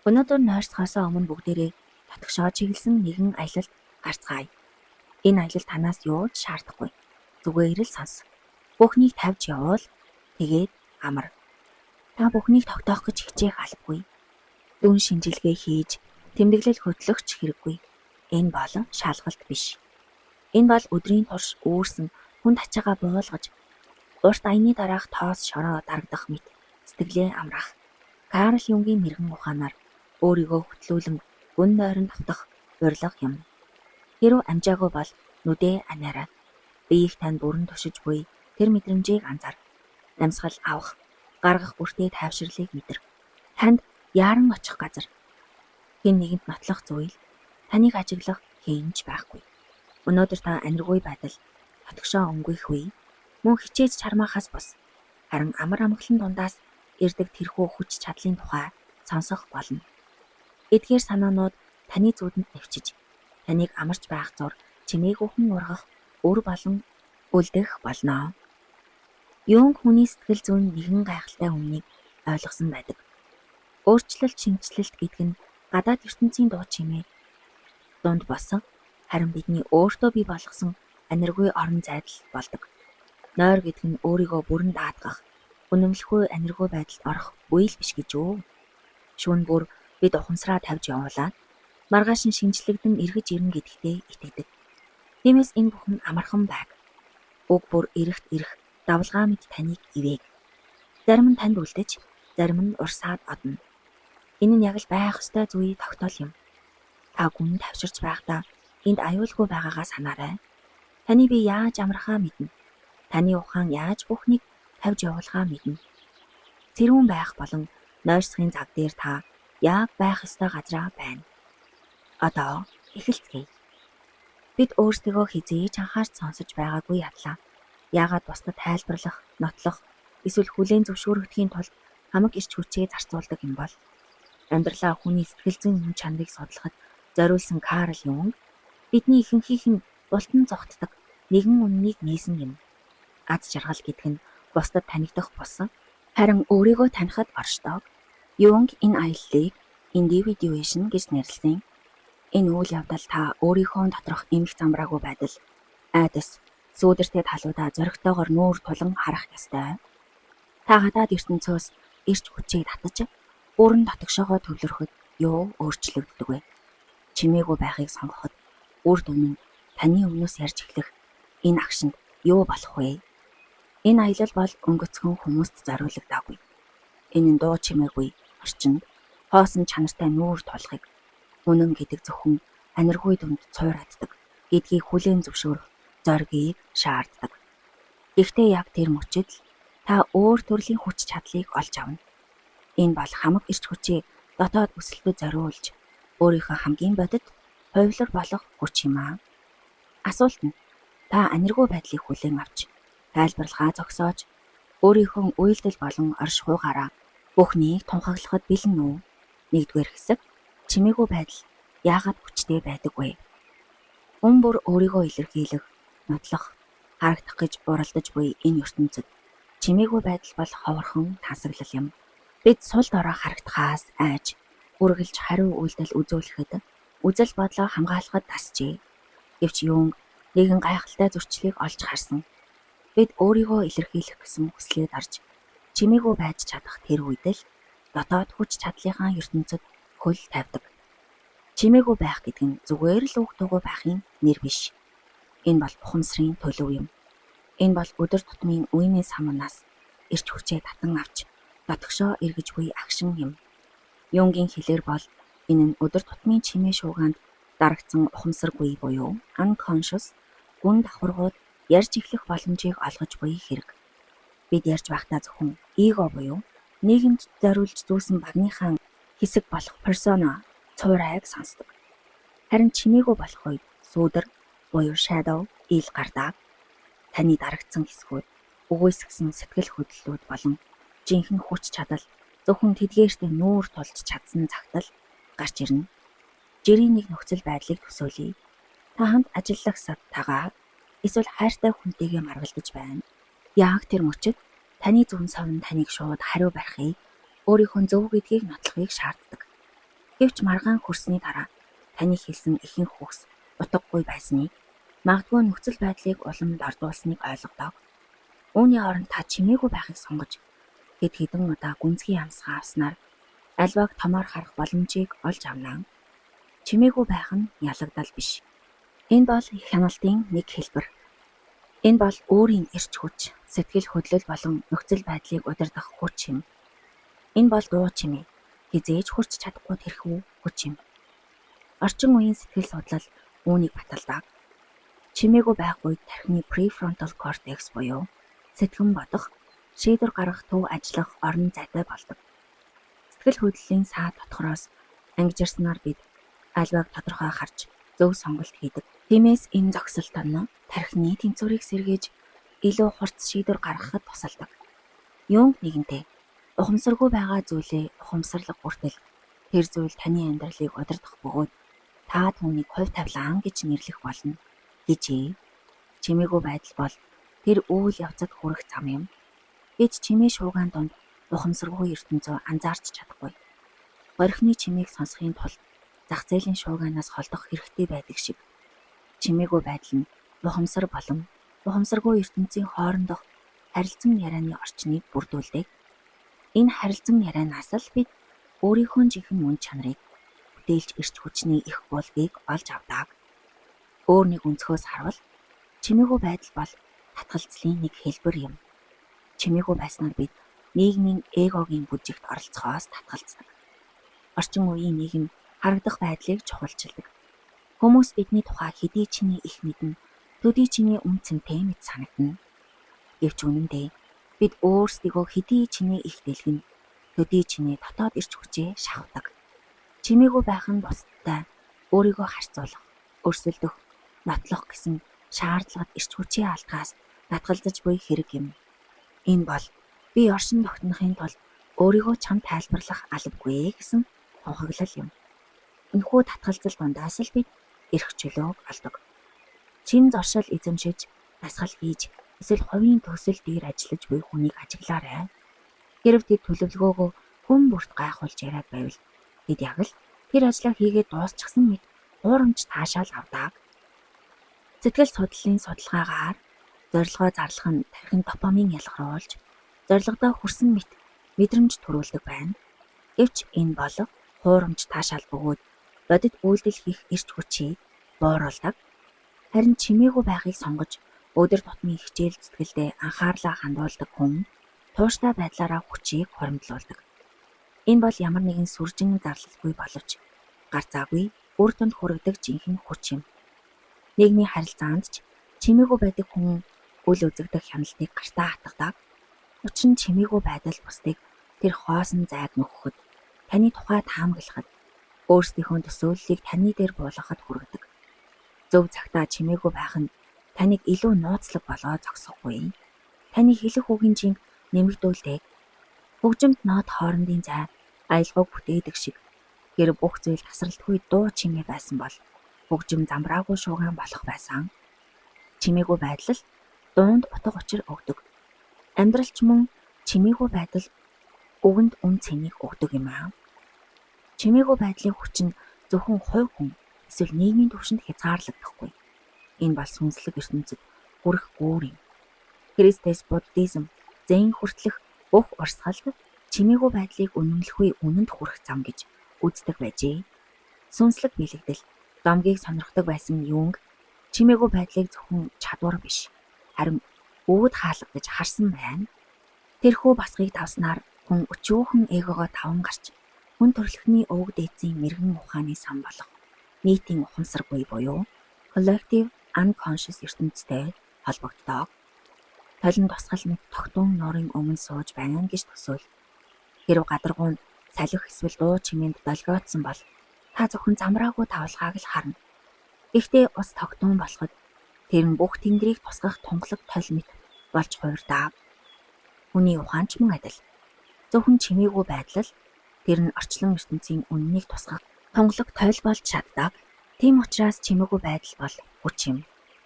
Өнөөдөр нойрсохоосоо өмнө бүгдээрээ татгшоо чиглэсэн нэгэн аялалд гарцгаая. Энэ аялал танаас юу ч шаардахгүй. Зүгээр л сонс. Бүхнийг тавьж явуул. Тэгээд амар. Та бүхнийг тогтоох гэж хичээх албагүй. Дүн шинжилгээ хийж тэмдэглэл хөтлөхч хэрэггүй. Энэ бол шалгалт биш. Энэ бол өдрийн турш үүрсэн хүнд ачаагаа буулгаж урт аяны дараах тоос шороо дарагдах мэт сэтгэлээ амраах. Карл Юнгийн мэрэгэн ухаанаар өөрийгөө хөтлүүлэн гүн нойронд автах урилга юм. Хэрв амжаагүй бол нүдээ анаарай. Биеийг тань бүрэн тушиж буй тэр мэдрэмжийг анзаар. Амьсгал авах, гаргах бүртээ тайвширлыг мэдэр. Танд яаран очих газар. Хэн нэгэнд нотлох зүйл, таныг ажиглах хийнч байхгүй. Өнөөдөр та аниргүй байдал, хотгошоо өнгөх үе, мөн хичээж чармаахаас бус. Харин амар амгалан дундаас ирдэг тэрхүү хүч чадлын тухай сонсох болно. Эдгээр санаанууд таны зүудэнд нэвчиж, таныг амарч байх зур чимээгүйхэн ургах өр болон үлдэх болно. Юнг хүний сэтгэл зүйн нэгэн гайхалтай өмнгийг ойлгосон байдаг. Өөрчлөлт шинжлэлт гэдэг нь гадаад ертөнцийн дуу чимээ дунд босон, харин бидний өөртөө бий болгосон аниргүй орон зайдал болдог. Нойр гэдэг нь өөрийгөө бүрэн даатгах, үнэмлэхгүй аниргүй байдалд орох үйл биш гэж үү? Шүүн бүр бид ухамсараа тавьж явуулаад маргааш нь шинжлэгдэн эргэж ирнэ гэдэгтээ итгэдэг. Тиймээс энэ бүхэн амархан байг. Уг бүр эрэгт ирэх давлгаа мэд таныг ивээг. Зарим нь танд үлдэж, зарим нь урсаад одно. Энэ нь яг л байх ёстой зүй тогтоол юм. Та гүн тавширч байхдаа энд аюулгүй байгаагаа санаарай. Таны бие яаж амархаа мэднэ. Таны ухаан яаж бүхнийг тавьж явуулахаа мэднэ. Цэрүүн байх болон нойрсохын зав дээр та яг байх ёстой газраа байна. Одоо эхэлцгээе. Бид өөрсдөө хизээж анхаарч сонсож байгаагүй ядлаа. Яагаад бусдад тайлбарлах, нотлох, эсвэл хүлээн зөвшөөрөгдөхийн тулд хамаг ирч хүчээ зарцуулдаг юм бол амьдралаа хүний сэтгэл зүйн хүн чанарыг судлахад зориулсан Карл Юнг бидний ихэнхийнх нь бултан зогтдог нэгэн үннийг нээсэн юм. Аз жаргал гэдэг нь бусдад танигдах бус, харин өөрийгөө танихад оршдог. Юнг энэ аяллыг индивидуашн гэж нэрлэсэн. Энэ үйл явдал та өөрийнхөө доторх эмх замбраагүй байдал, айдас, сүүдэртэй талуудаа зоригтойгоор нүүр тулан харах ёстой. Та гадаад ертөнцөөс ирч хүчийг татаж бүрэн татгшоогоо төвлөрөхөд юу өөрчлөгддөг вэ? Чимээгүй байхыг сонгоход үр дүн нь таны өмнөөс ярьж эхлэх энэ агшинд юу болох вэ? Энэ аялал бол өнгөцгөн хүмүүст зориулагдаагүй. Энэ нь дуу чимээгүй орчинд хоосон чанартай нүүр тулахыг, үнэн гэдэг зөвхөн аниргүй дүнд цуйрааддаг гэдгийг хүлээн зөвшөөрөх зоригийг шаарддаг. Гэхдээ яг тэр мөчид л та өөр төрлийн хүч чадлыг олж авна. Энэ бол хамаг ирч хүчийг дотоод өсөлтөд зориулж өөрийнхөө хамгийн бодит хувилар болох хүч юм аа. Асуулт нь та аниргүй байдлыг хүлээн авч тайлбарлахаа зогсоож өөрийнхөө үйлдэл болон оршихуйгаараа бүхнийг тунхаглахад бэлэн үү? Нэгдүгээр хэсэг чимээгүй байдал яагаад хүчтэй байдаг вэ? Хүн бүр өөрийгөө илэрхийлэх, нотлох, харагдах гэж уралдаж буй энэ ертөнцид чимээгүй байдал бол ховорхон тансаглал юм. Бид сул дорой харагдахаас айж үргэлж хариу үйлдэл үзүүлэхэд үзэл бодлоо хамгаалахад тасжээ. Гэвч Юнг нэгэн гайхалтай зөрчлийг олж харсан. Бид өөрийгөө илэрхийлэх гэсэн хүслээр орж чимээгүй байж чадах тэр үед л дотоод хүч чадлынхаа ертөнцид хөл тавьдаг. Чимээгүй байх гэдэг нь зүгээр л үг дуугүй байхын нэр биш. Энэ бол ухамсарын төлөв юм. Энэ бол өдөр тутмын үеийн самнаас ирч хүчээ татан авч дотгошоо эргэж буй агшин юм. Юнгийн хэлээр бол энэ нь өдөр тутмын чимээ шуугаанд дарагдсан ухамсаргүй буюу unconscious гүн давхаргууд ярьж эхлэх боломжийг олгож буй хэрэг. Бид ярьж байхдаа зөвхөн эго буюу нийгэмд зориулж зүүсэн багныхаа хэсэг болох persona цуурайг сонсдог. Харин чимээгүй болох үед сүүдэр буюу shadow ил гардаг. Таны дарагдсан хэсгүүд, үгүйсгсэн сэтгэл хөдлөлүүд болон жинхэнэ хүч чадал зөвхөн тэдгээртээ нүүр тулж чадсан цагт л гарч ирнэ. Жирийн нэг нөхцөл байдлыг төсөөлье. Та хамт ажиллах савтагаа эсвэл хайртай хүнтэйгээ маргалдаж байна. Яг тэр мөчид таны зүн совн таныг шууд хариу барихыг, өөрийнхөө зөв гэдгийг нотлохыг шаарддаг. Гэвч маргаан хүрсний дараа таны хэлсэн ихэнх үгс утгагүй байсныг, магадгүй нөхцөл байдлыг улам дордуулсныг ойлгодог. Үүний оронд та чимээгүй байхыг сонгож хэд хэдэн удаа гүнзгий амсгаа авснаар альвааг томоор харах боломжийг олж авнаа. Чимээгүй байх нь ялагдал биш. Энэ бол хяналтын нэг хэлбэр. Энэ бол өөрийн эрч хүч, сэтгэл хөдлөл болон нөхцөл байдлыг удирдах хүч юм. Энэ бол дуу чимээ. Хизээж хүрч чадахгүй тэрхүү хүч юм. Орчин үеийн сэтгэл судлал үүнийг баталдаг. Чимээгүй байх үед тархины prefrontal cortex буюу сэтгэн бодох, шийдвэр гаргах төв ажиллах орон зайтай болдог. Сэтгэл хөдлөлийн саа дотгороос ангижирснаар бид альвааг тодорхой харж зөв сонголт хийдэг. Тиймээс энэ зогсолт нь тархины тэнцвэрийг сэргээж илүү хурц шийдвэр гаргахад тусалдаг. Юнг нэгэнтээ ухамсаргүй байгаа зүйлээ ухамсарлах хүртэл тэр зүйл таны амьдралыг удирдах бөгөөд та түүнийг хувь тавилан гэж нэрлэх болно гэжээ. Чимээгүй байдал бол тэр үйл явцад хүрэх зам юм. Бид чимээ шуугаан донд ухамсаргүй ертөнцөө анзаарч чадахгүй. Горхины чимээг сонсохын тулд зах зээлийн шуугаанаас холдох хэрэгтэй байдаг шиг. Чимээгүй байдал нь ухамсар болон ухамсаргүй ертөнцийн хоорондох харилцан ярианы орчныг бүрдүүлдэг. Энэ харилцан ярианаас л бид өөрийнхөө жинхэнэ мөн чанарыг бүтээлч эрч хүчний их булгийг олж авдаг. Өөр нэг өнцгөөс харвал чимээгүй байдал бол татгалзлын нэг хэлбэр юм. Чимээгүй байснаар бид нийгмийн эгогийн бүжигт оролцохоос татгалздаг. Орчин үеийн нийгэм харагдах байдлыг чухалчилдаг. Хүмүүс бидний тухай хэдий чиний их мэднэ, төдий чиний үнцэнтэй мэд санагдана. Гэвч үнэндээ бид өөрсдийгөө хэдий чиний их дэлгэн, төдий чиний дотоод эрч хүчээ шавхдаг. Чимээгүй байх нь бусдтай өөрийгөө харьцуулах, өрсөлдөх, нотлох гэсэн шаардлагад эрч хүчээ алдахаас татгалзаж буй хэрэг юм. Энэ бол би оршин тогтнохын тулд өөрийгөө чамд тайлбарлах албагүй гэсэн тунхаглал юм. Энэхүү татгалзал дундаас л бид эрх чөлөөг олдог. Чин зоршил эзэмшиж, дасгал хийж, эсвэл хувийн төсөл дээр ажиллаж буй хүнийг ажиглаарай. Хэрв тэд төлөвлөгөөгөө хүн бүрт гайхуулж яриад байвал тэд яг л тэр ажлаа хийгээд дуусчихсан мэт уурамч таашаал авдаг. Сэтгэл судлалын судалгаагаар зорилгоо зарлах нь тархин допамин ялгаруулж, зорилгодоо хүрсэн мэт мэдрэмж төрүүлдэг байна. Гэвч энэ бол хуурамч таашаал бөгөөд бодит үйлдэл хийх эрч хүчийг бууруулдаг. Харин чимээгүй байхыг сонгож өдөр тутмын хичээл зүтгэлдээ анхаарлаа хандуулдаг хүн тууштай байдлаараа хүчийг хуримтлуулдаг. Энэ бол ямар нэгэн сүржин зарлалгүй боловч гарцаагүй үр дүнд хүргэдэг жинхэнэ хүч юм. Нийгмийн харилцаанд ч чимээгүй байдаг хүн үл үзэгдэх хяналтыг гартаа хатгадаг. Учир нь чимээгүй байдал бусдыг тэр хоосон зайг нөхөхөд, таны тухай таамаглахад, өөрсдийнхөө төсөөллийг таны дээр буулгахад хүргэдэг. Зөв цагтаа чимээгүй байх нь таныг илүү нууцлаг болгоод зогсохгүй. Таны хэлэх үгийн жинг нэмэгдүүлдэг. Хөгжимд нот хоорондын зай аялгыг бүтээдэг шиг гэр бүх зүйл тасралтгүй дуу чимээ байсан бол хөгжим замбраагүй шуугаан болох байсан. Чимээгүй байдал дуунд утга учир өгдөг. Амьдралч мөн чимээгүй байдал үгэнд үн цэнийг өгдөг юм аа. Чимээгүй байдлын хүч нь зөвхөн хувь хүн эсвэл нийгмийн түвшинд хязгаарлагдахгүй. Энэ бол сүнслэг ертөнцид хүрэх гүүр юм. Христэс, буддизм, зэн хүртэлх бүх урсгал чимээгүй байдлыг үнэмлэхгүй үнэнд хүрэх зам гэж үздэг байжээ. Сүнслэг биелэгдэл домгийг сонирхдог байсан Юнг чимээгүй байдлыг зөвхөн чадвар биш, харин өвөд хаалга гэж харсан байна. Тэрхүү басгыг давснаар хүн өчүүхэн эгогоо таван гарч хүн төрөлхтний өвөг дээдсийн мэрэгэн ухааны сан болох нийтийн ухамсаргүй буюу collective unconscious ертөнцтэй холбогддог. Толин тусгал мэт тогтун нуурын өмнө сууж байна гэж төсөөл. Хэрв гадаргуун салхи эсвэл дуу чимээнд долгиодсон бол та зөвхөн замраагүй тавлгааг л харна. Гэхдээ ус тогтун болоход тэр нь бүх тэнгэрийг тусгах тунгалаг тол мэт болж хуурдаг. Хүний ухаанч мөн адил. Зөвхөн чимээгүй байдал тэр нь орчлон ертөнцийн үннийг тусгах тунгалаг тойл болж чаддаг. Тийм учраас чимээгүй байдал бол хүч юм.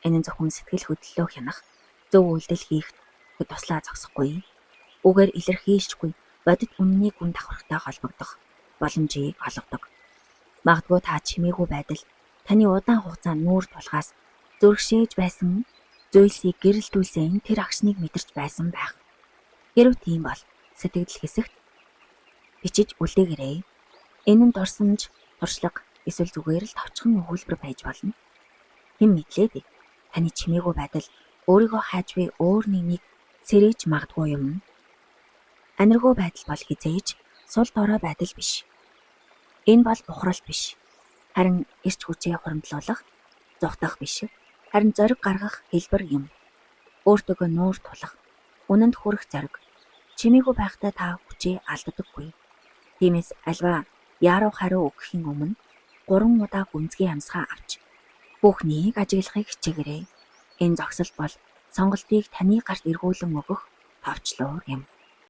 Энэ нь зөвхөн сэтгэл хөдлөлөө хянах, зөв үйлдэл хийх туслаа зогсохгүй. Үгээр илэрхийлжгүй бодит үннийг үн давхартай холбогдох боломжийг олгодог. Магадгүй та чимээгүй байдал таны удаан хугацаанд нүүр тулгаас зүрхшээж байсан зүйлсийг гэрэлтүүлсэн тэр агшныг мэдэрч байсан байх. Хэрв тийм бол сэтгэл хэсэгт бичиж үлдээгээрэй. Энэ нь дурсамж, туршлага эсвэл зүгээр л товчхон өгүүлбэр байж болно. Хэн мэдлээ таны чимээгүй байдал өөрийгөө хайж буй өөр нэг сэрэж магадгүй юм. Аниргүй байдал бол хизээж сул дорой байдал биш. Энэ бол бухралт биш. Харин эрч хүчээ хуримтлуулах, зүгтах биш. Харин зориг гаргах хэлбэр юм. Өөртөөгөө нуур тулах, үнэнд хүрэх зориг. Чимээгүй байхдаа та хүчээ алддаггүй. Тиймээс альва яаруу хариу өгөхийн өмнө 3 удаа гүнзгий амсгаа авч бүхнийг ажиглахыг хичээгээрэй. Энэ зогсолт бол сонголтыг таны гарт эргүүлэн өгөх товчлуур юм.